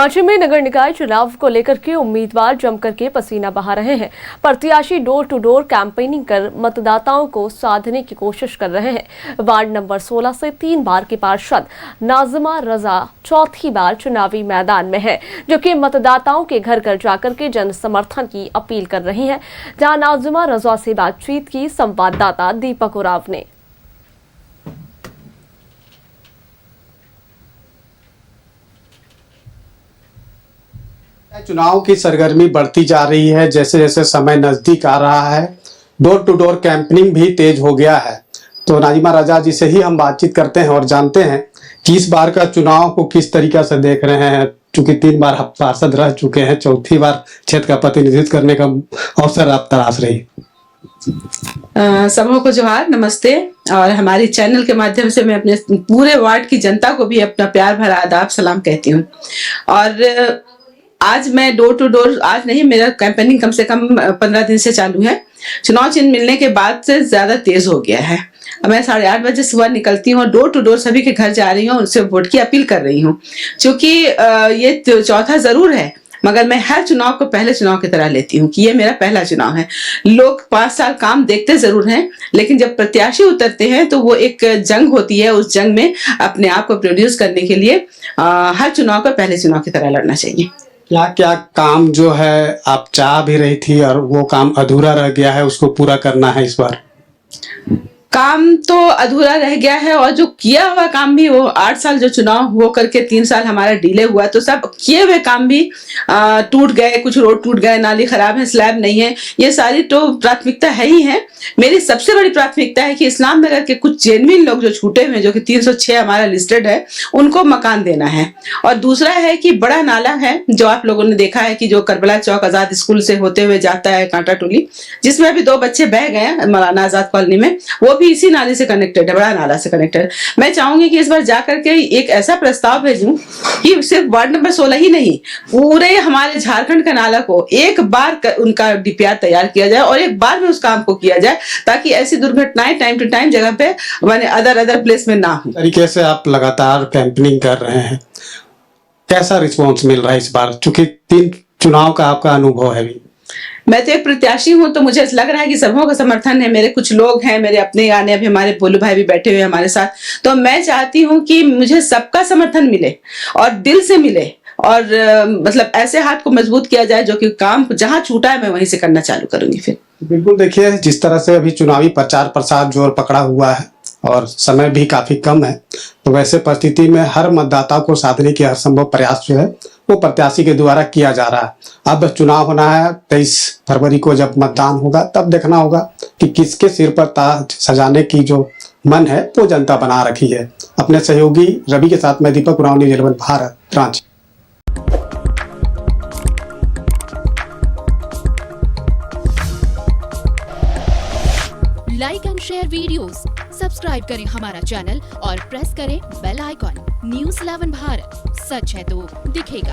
रांची में नगर निकाय चुनाव को लेकर के उम्मीदवार जमकर के पसीना बहा रहे हैं। प्रत्याशी डोर टू डोर कैंपेनिंग कर मतदाताओं को साधने की कोशिश कर रहे हैं। वार्ड नंबर 16 से 3 बार की पार्षद नाज़िमा रजा चौथी बार चुनावी मैदान में है, जो कि मतदाताओं के घर घर जाकर के जन समर्थन की अपील कर रही हैं। जहां नाज़िमा रजा से बातचीत की संवाददाता दीपक उराव ने। चुनाव की सरगर्मी बढ़ती जा रही है। जैसे जैसे समय नजदीक आ रहा है, डोर टू डोर कैंपेनिंग भी तेज हो गया है। तो नाज़िमा रजा जी से ही हम बातचीत करते हैं और जानते हैं कि इस बार का चुनाव को किस तरीके से देख रहे हैं। चूंकि 3 बार आप पार्षद रह चुके हैं, चौथी बार क्षेत्र का प्रतिनिधित्व करने का अवसर आप तलाश रही। सबों को जोहार, नमस्ते। और हमारी चैनल के माध्यम से मैं अपने पूरे वार्ड की जनता को भी अपना प्यार भरा आदाब सलाम कहती हूँ। और आज मैं डोर टू डोर, आज नहीं, मेरा कैंपेनिंग कम से कम 15 दिन से चालू है। चुनाव चिन्ह मिलने के बाद से ज्यादा तेज हो गया है। मैं 8:30 बजे सुबह निकलती हूँ और डोर टू डोर सभी के घर जा रही हूँ, उनसे वोट की अपील कर रही हूँ। क्योंकि ये चौथा जरूर है, मगर मैं हर चुनाव को पहले चुनाव की तरह लेती हूँ कि ये मेरा पहला चुनाव है। लोग 5 साल काम देखते जरूर हैं, लेकिन जब प्रत्याशी उतरते हैं तो वो एक जंग होती है। उस जंग में अपने आप को प्रोड्यूस करने के लिए हर चुनाव को पहले चुनाव की तरह लड़ना चाहिए। क्या क्या काम जो है आप चाह भी रही थी और वो काम अधूरा रह गया है, उसको पूरा करना है इस बार? काम तो अधूरा रह गया है और जो किया हुआ काम भी, वो 8 साल जो चुनाव हो करके 3 साल हमारा डिले हुआ, तो सब किए हुए काम भी टूट गए। कुछ रोड टूट गए, नाली खराब है, स्लैब नहीं है, ये सारी तो प्राथमिकता है ही है। मेरी सबसे बड़ी प्राथमिकता है कि इस्लाम नगर के कुछ जेन्युइन लोग जो छूटे हुए, जो कि 306 हमारा लिस्टेड है, उनको मकान देना है। और दूसरा है कि बड़ा नाला है, जो आप लोगों ने देखा है कि जो करबला चौक आजाद स्कूल से होते हुए जाता है कांटा टोली, जिसमें अभी 2 बच्चे बह गए मौलाना आजाद कॉलोनी में, वो भी इसी नाले से कनेक्टेड है, बड़ा नाला से कनेक्टेड। मैं चाहूंगी कि इस बार जाकर के एक ऐसा प्रस्ताव भेजूं कि सिर्फ वार्ड नंबर 16 ही नहीं, पूरे हमारे झारखंड का नाला को एक बार उनका डीपीआर तैयार किया जाए और एक बार में उस काम को किया जाए, ताकि ऐसी दुर्घटनाएं टाइम टू टाइम जगह पे माने अदर प्लेस में ना हो। तरीके से आप लगातार कैंपेनिंग कर रहे हैं, कैसा रिस्पॉन्स मिल रहा है इस बार, चूंकि 3 चुनाव का आपका अनुभव है भी? मैं तो एक प्रत्याशी हूं, तो मुझे लग रहा है कि सबों का समर्थन है। मेरे कुछ लोग हैं, मेरे अपने गाने, अभी हमारे बोलू भाई भी बैठे हुए हमारे साथ, तो मैं चाहती हूं कि मुझे सबका समर्थन मिले और दिल से मिले, और मतलब ऐसे हाथ को मजबूत किया जाए जो कि काम जहां छूटा है मैं वहीं से करना चालू करूंगी। फिर बिल्कुल, देखिए जिस तरह से अभी चुनावी प्रचार प्रसार जोर पकड़ा हुआ है और समय भी काफी कम है, तो वैसे परिस्थिति में हर मतदाता को साधने की हर संभव प्रयास जो है वो प्रत्याशी के द्वारा किया जा रहा है। अब चुनाव होना है 23 फरवरी को, जब मतदान होगा तब देखना होगा कि किसके सिर पर ताज सजाने की जो मन है वो जनता बना रखी है। अपने सहयोगी रवि के साथ मैं Deepak Oraon, news 11 Bharat, Ranchi. Like and share videos, subscribe करें हमारा चैनल और प्रेस करें बेल आइकॉन। न्यूज़ 11 भारत, सच है तो दिखेगा।